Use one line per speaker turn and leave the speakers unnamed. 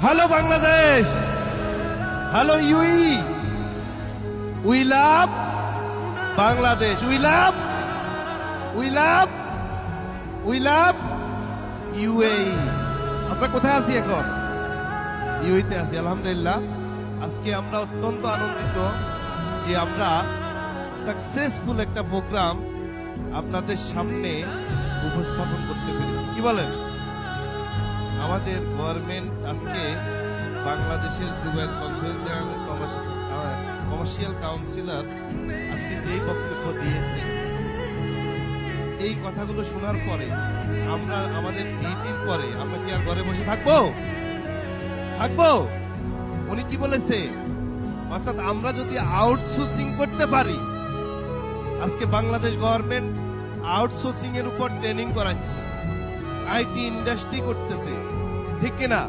Hello Bangladesh, hello UE, we love Bangladesh, we love, we love, we love UAE. আমরা কোথায় আছি এখন? ইউইতে আছি। আলহামদুলিল্লাহ, আজকে আমরা অত্যন্ত আনন্দিত যে আমরা সাকসেসফুল একটা প্রোগ্রাম আপনাদের সামনে উপস্থাপন করতে পেরেছি। কি বলেন? আমাদের গভর্নমেন্ট আজকে বাংলাদেশের দুবাইয়ের কমার্শিয়াল কাউন্সিলর আজকে যেই বক্তব্য দিয়েছে, এই কথাগুলো শোনার পরে আমরা আমাদের ডিউটির পরে আমরা কি আর ঘরে বসে থাকবো? থাকবো? উনি কি বলেছে? অর্থাৎ আমরা যদি আউটসোর্সিং করতে পারি, আজকে বাংলাদেশ গভর্নমেন্ট আউটসোর্সিং এর উপর ট্রেনিং করাচ্ছে, আইটি ইন্ডাস্ট্রি করতেছে, ঠিক কিনা?